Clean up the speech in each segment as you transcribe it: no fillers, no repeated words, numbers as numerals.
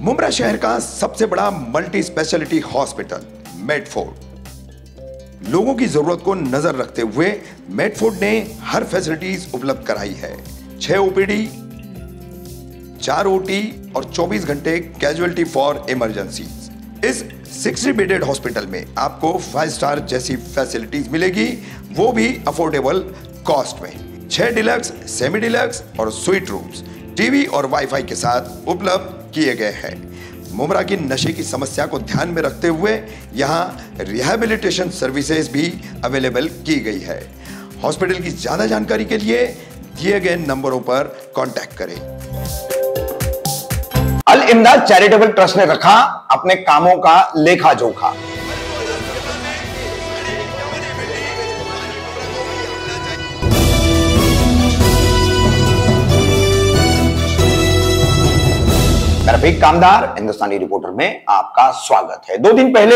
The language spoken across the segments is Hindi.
मुंब्रा शहर का सबसे बड़ा मल्टी स्पेशलिटी हॉस्पिटल मेडफोर्ड। लोगों की जरूरत को नजर रखते हुए मेडफोर्ड ने हर फैसिलिटीज उपलब्ध कराई है। 6 ओपीडी, 4 ओटी और 24 घंटे कैजुअलिटी फॉर इमरजेंसी। इस 60 बेडेड हॉस्पिटल में आपको 5 स्टार जैसी फैसिलिटीज मिलेगी, वो भी अफोर्डेबल कॉस्ट में। 6 डिलक्स, सेमी डिलक्स और स्वीट रूम्स टीवी और वाईफाई के साथ उपलब्ध किए गए हैं। मुंब्रा की नशे की समस्या को ध्यान में रखते हुए यहां रिहैबिलिटेशन सर्विसेज भी अवेलेबल की गई है। हॉस्पिटल की ज्यादा जानकारी के लिए दिए गए नंबरों पर कांटेक्ट करें। अल इमदाद चैरिटेबल ट्रस्ट ने रखा अपने कामों का लेखा जोखा। रफीक कामदार हिंदुस्तानी रिपोर्टर में आपका स्वागत है। 2 दिन पहले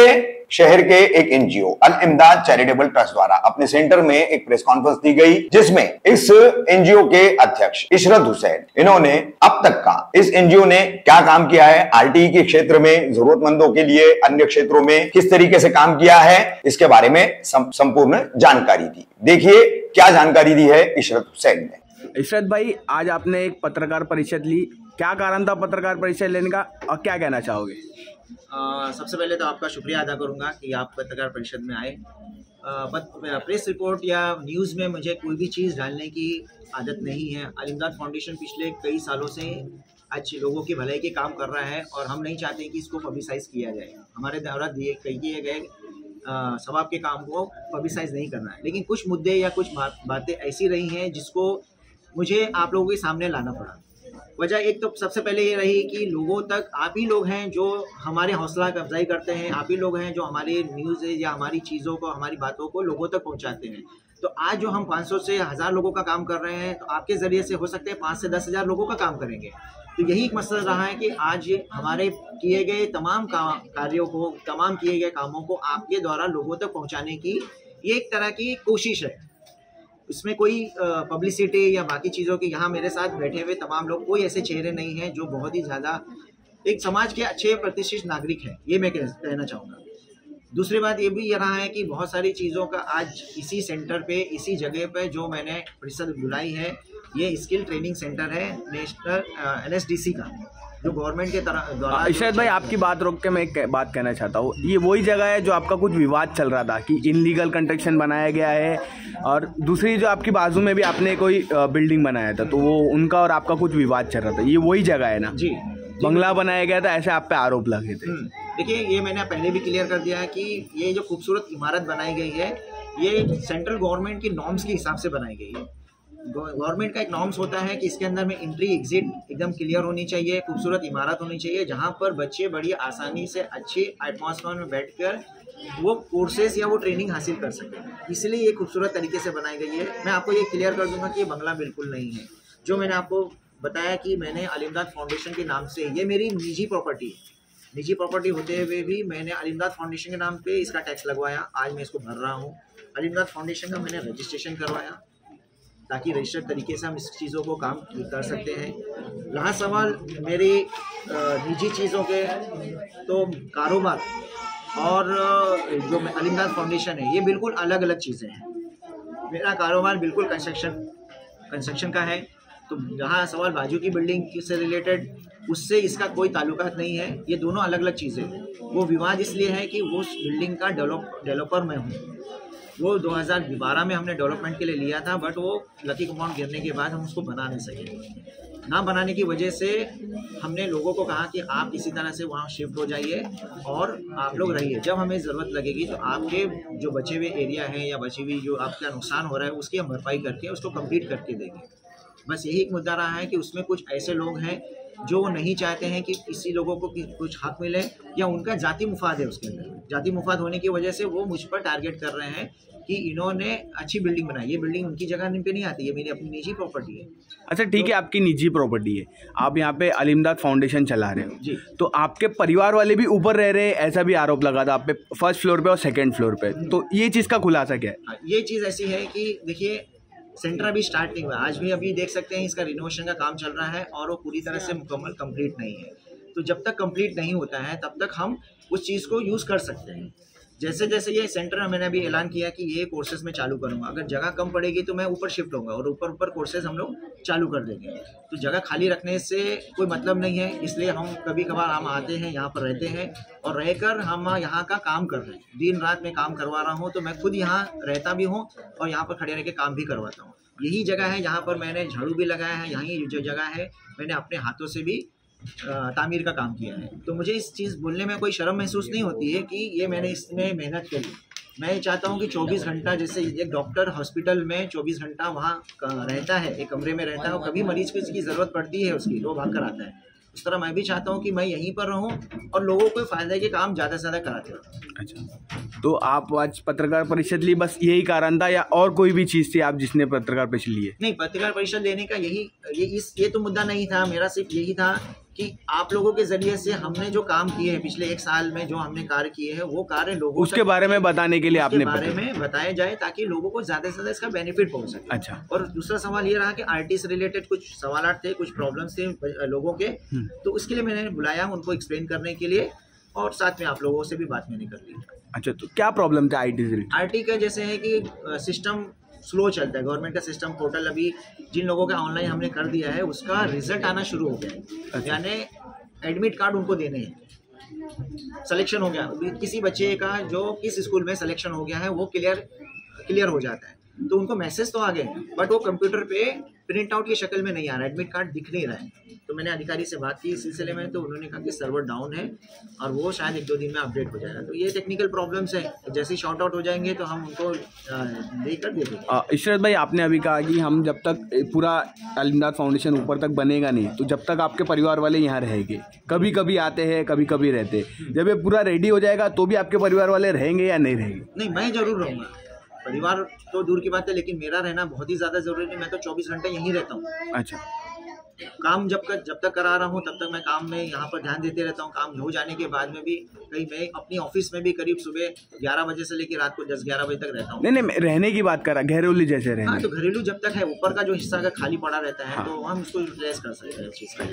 शहर के एक एनजीओ अल इमदाद चैरिटेबल ट्रस्ट द्वारा अपने सेंटर में एक प्रेस कॉन्फ्रेंस दी गई, जिसमें इस एनजीओ के अध्यक्ष इशरत हुसैन, इन्होंने अब तक का इस एनजीओ ने क्या काम किया है, आरटीई के क्षेत्र में जरूरतमंदों के लिए अन्य क्षेत्रों में किस तरीके से काम किया है, इसके बारे में संपूर्ण जानकारी दी। देखिए क्या जानकारी दी है इशरत हुसैन ने। इशरत भाई, आज आपने एक पत्रकार परिषद ली, क्या कारण था पत्रकार परिषद लेने का और क्या कहना चाहोगे? सबसे पहले तो आपका शुक्रिया अदा करूंगा कि आप पत्रकार परिषद में आए। प्रेस रिपोर्ट या न्यूज़ में मुझे कोई भी चीज़ डालने की आदत नहीं है। अल इमदाद फाउंडेशन पिछले कई सालों से अच्छे लोगों की भलाई के काम कर रहा है और हम नहीं चाहते कि इसको पब्लिसाइज किया जाए। हमारे द्वारा किए गए सवाब के काम को पब्लिसाइज नहीं करना है, लेकिन कुछ मुद्दे या कुछ बातें ऐसी रही हैं जिसको मुझे आप लोगों के सामने लाना पड़ा। वजह एक तो सबसे पहले ये रही कि लोगों तक आप ही लोग हैं जो हमारे हौसला अफजाई करते हैं, आप ही लोग हैं जो हमारे न्यूज़ या हमारी चीज़ों को, हमारी बातों को लोगों तक पहुंचाते हैं। तो आज जो हम 500 से 1000 लोगों का काम कर रहे हैं, तो आपके ज़रिए से हो सकते हैं 5 से 10 हज़ार लोगों का काम करेंगे। तो यही एक मसला रहा है कि आज हमारे किए गए तमाम कार्यों को, तमाम किए गए कामों को आपके द्वारा लोगों तक पहुँचाने की ये एक तरह की कोशिश है। इसमें कोई पब्लिसिटी या बाकी चीज़ों की, यहाँ मेरे साथ बैठे हुए तमाम लोग कोई ऐसे चेहरे नहीं हैं जो बहुत ही ज़्यादा एक समाज के अच्छे प्रतिष्ठित नागरिक हैं, ये मैं कहना चाहूँगा। दूसरी बात ये भी रहा है कि बहुत सारी चीज़ों का आज इसी सेंटर पे, इसी जगह पे जो मैंने परिषद बुलाई है, ये स्किल ट्रेनिंग सेंटर है नेशनल NSDC का, जो गवर्नमेंट के द्वारा। इशरत भाई, आपकी बात रोक के मैं एक बात कहना चाहता हूँ। ये वही जगह है जो आपका कुछ विवाद चल रहा था कि इनलीगल कंस्ट्रक्शन बनाया गया है, और दूसरी जो आपकी बाजू में भी आपने कोई बिल्डिंग बनाया था, तो वो उनका और आपका कुछ विवाद चल रहा था। ये वही जगह है ना? जी, बंगला बनाया गया था, ऐसे आप पे आरोप लगे थे। देखिए, ये मैंने पहले भी क्लियर कर दिया है कि ये जो खूबसूरत इमारत बनाई गई है, ये सेंट्रल गवर्नमेंट की नॉर्म्स के हिसाब से बनाई गई है। गवर्नमेंट का एक नॉर्म्स होता है कि इसके अंदर में एंट्री एग्जिट एकदम क्लियर होनी चाहिए, खूबसूरत इमारत होनी चाहिए, जहाँ पर बच्चे बड़ी आसानी से अच्छे एटमॉस्फेयर में बैठकर वो कोर्सेज या वो ट्रेनिंग हासिल कर सकें। इसलिए ये खूबसूरत तरीके से बनाई गई है। मैं आपको ये क्लियर कर दूंगा कि ये बंगला बिल्कुल नहीं है। जो मैंने आपको बताया कि मैंने अल इमदाद फाउंडेशन के नाम से, ये मेरी निजी प्रॉपर्टी है, निजी प्रॉपर्टी होते हुए भी मैंने अल इमदाद फाउंडेशन के नाम पे इसका टैक्स लगवाया। आज मैं इसको भर रहा हूँ। अल इमदाद फाउंडेशन का मैंने रजिस्ट्रेशन करवाया ताकि रजिस्टर्ड तरीके से हम इस चीज़ों को काम कर सकते हैं। रहा सवाल मेरी निजी चीज़ों के, तो कारोबार और जो अल इमदाद फाउंडेशन है, ये बिल्कुल अलग अलग चीज़ें हैं। मेरा कारोबार बिल्कुल कंस्ट्रक्शन का है, तो जहाँ सवाल बाजू की बिल्डिंग से रिलेटेड, उससे इसका कोई ताल्लुकात नहीं है। ये दोनों अलग अलग चीज़ें हैं। वो विवाद इसलिए है कि वो बिल्डिंग का डेवलपर मैं हूँ। वो 2012 में हमने डेवलपमेंट के लिए लिया था, बट वो लकी कंपाउंड गिरने के बाद हम उसको बना नहीं सके। ना बनाने की वजह से हमने लोगों को कहा कि आप किसी तरह से वहाँ शिफ्ट हो जाइए और आप लोग रहिए, जब हमें ज़रूरत लगेगी तो आपके जो बचे हुए एरिया है या बची हुई जो आपका नुकसान हो रहा है, उसकी हम भरपाई करके उसको कंप्लीट करके देंगे। बस यही एक मुद्दा रहा है कि उसमें कुछ ऐसे लोग हैं जो नहीं चाहते हैं कि किसी लोगों को कुछ हक मिले, या उनका जाति मुफाद है। उसके अंदर जाति मुफाद होने की वजह से वो मुझ पर टारगेट कर रहे हैं कि इन्होंने अच्छी बिल्डिंग बनाई। ये बिल्डिंग उनकी जगह पे नहीं आती, ये मेरी अपनी निजी प्रॉपर्टी है। अच्छा ठीक है, आपकी निजी प्रॉपर्टी है, आप यहाँ पे अल इमदाद फाउंडेशन चला रहे हो जी, तो आपके परिवार वाले भी ऊपर रह रहे हैं, ऐसा भी आरोप लगा था आप पे, फर्स्ट फ्लोर पे और सेकंड फ्लोर पे। तो ये चीज़ का खुलासा क्या है? ये चीज़ ऐसी है कि देखिए, सेंटर अभी स्टार्ट नहीं हुआ, आज भी अभी देख सकते हैं इसका रिनोवेशन का काम चल रहा है और वो पूरी तरह से मुकम्मल कंप्लीट नहीं है। तो जब तक कंप्लीट नहीं होता है तब तक हम उस चीज़ को यूज़ कर सकते हैं। जैसे जैसे ये सेंटर मैंने अभी ऐलान किया कि ये कोर्सेज मैं चालू करूँगा, अगर जगह कम पड़ेगी तो मैं ऊपर शिफ्ट होऊंगा और ऊपर कोर्सेज हम लोग चालू कर देंगे। तो जगह खाली रखने से कोई मतलब नहीं है, इसलिए हम कभी कभार हम आते हैं, यहाँ पर रहते हैं और रहकर हम यहाँ का काम कर रहे हैं। दिन रात में काम करवा रहा हूँ, तो मैं खुद यहाँ रहता भी हूँ और यहाँ पर खड़े रह के काम भी करवाता हूँ। यही जगह है जहाँ पर मैंने झाड़ू भी लगाया है, यही जो जगह है मैंने अपने हाथों से भी तामीर का काम किया है। तो मुझे इस चीज़ बोलने में कोई शर्म महसूस नहीं होती है कि ये मैंने इसमें मेहनत करी। मैं चाहता हूँ कि 24 घंटा, जैसे एक डॉक्टर हॉस्पिटल में 24 घंटा वहाँ रहता है, एक कमरे में रहता है और कभी मरीज को इसकी ज़रूरत पड़ती है उसकी तो भाग कर आता है, उस तरह मैं भी चाहता हूँ कि मैं यहीं पर रहूँ और लोगों को फ़ायदे के काम ज़्यादा से ज़्यादा कराते रहूँ। अच्छा, तो आप आज पत्रकार परिषद ली, बस यही कारण था या और कोई भी चीज़ थी आप जिसने पत्रकार परिषद ली है? नहीं, पत्रकार परिषद लेने का ये तो मुद्दा नहीं था मेरा, सिर्फ यही था कि आप लोगों के जरिए से हमने जो काम किए हैं पिछले 1 साल में, जो हमने कार्य किए हैं वो कार्य लोगों उसके बारे में बताने के लिए आपने बारे में बताया जाए ताकि लोगों को ज़्यादा से ज़्यादा इसका बेनिफिट पहुंच सके। अच्छा। और दूसरा सवाल ये रहा कि आरटी से रिलेटेड कुछ सवाल थे, कुछ प्रॉब्लम्स थे लोगों के, तो उसके लिए मैंने बुलाया उनको एक्सप्लेन करने के लिए और साथ में आप लोगों से भी बात मैंने कर ली। अच्छा, तो क्या प्रॉब्लम था आईटी से? आरटी का जैसे है कि सिस्टम स्लो चलता है, गवर्नमेंट का सिस्टम पोर्टल अभी जिन लोगों का ऑनलाइन हमने कर दिया है उसका रिजल्ट आना शुरू हो गया है। यानी एडमिट कार्ड उनको देने हैं, सिलेक्शन हो गया किसी बच्चे का, जो किस स्कूल में सिलेक्शन हो गया है वो क्लियर हो जाता है, तो उनको मैसेज तो आ गए बट वो कंप्यूटर पे प्रिंट आउट की शक्ल में नहीं आ रहा, एडमिट कार्ड दिख नहीं रहा है। तो मैंने अधिकारी से बात की इस सिलसिले में, तो उन्होंने कहा कि सर्वर डाउन है और वो शायद 1-2 दिन में अपडेट हो जाएगा। तो ये टेक्निकल प्रॉब्लम्स है, जैसे ही शॉर्ट आउट हो जाएंगे तो हम उनको लेकर दे देंगे। इशरत भाई, आपने अभी कहा कि हम जब तक पूरा अल-इमदाद फाउंडेशन ऊपर तक बनेगा नहीं, तो जब तक आपके परिवार वाले यहाँ रहेंगे, कभी कभी आते हैं कभी कभी रहते, जब ये पूरा रेडी हो जाएगा तो भी आपके परिवार वाले रहेंगे या नहीं रहेंगे? नहीं, मैं जरूर रहूँगा, परिवार तो दूर की बात है लेकिन मेरा रहना बहुत ही ज़्यादा ज़रूरी है। मैं तो 24 घंटे यहीं रहता हूँ। अच्छा, काम जब तक करा रहा हूँ तब तक मैं काम में यहाँ पर ध्यान देते रहता हूँ। काम हो जाने के बाद में भी कहीं मैं अपनी ऑफिस में भी करीब सुबह 11 बजे से लेकर रात को 10-11 बजे तक रहता हूँ। नहीं, रहने की बात कर रहा, घरेलू जैसे रहने। हाँ, तो घरेलू जब तक है, ऊपर का जो हिस्सा अगर खाली पड़ा रहता है तो हम उसको यूटिलाइज कर सकते हैं उस चीज़ का।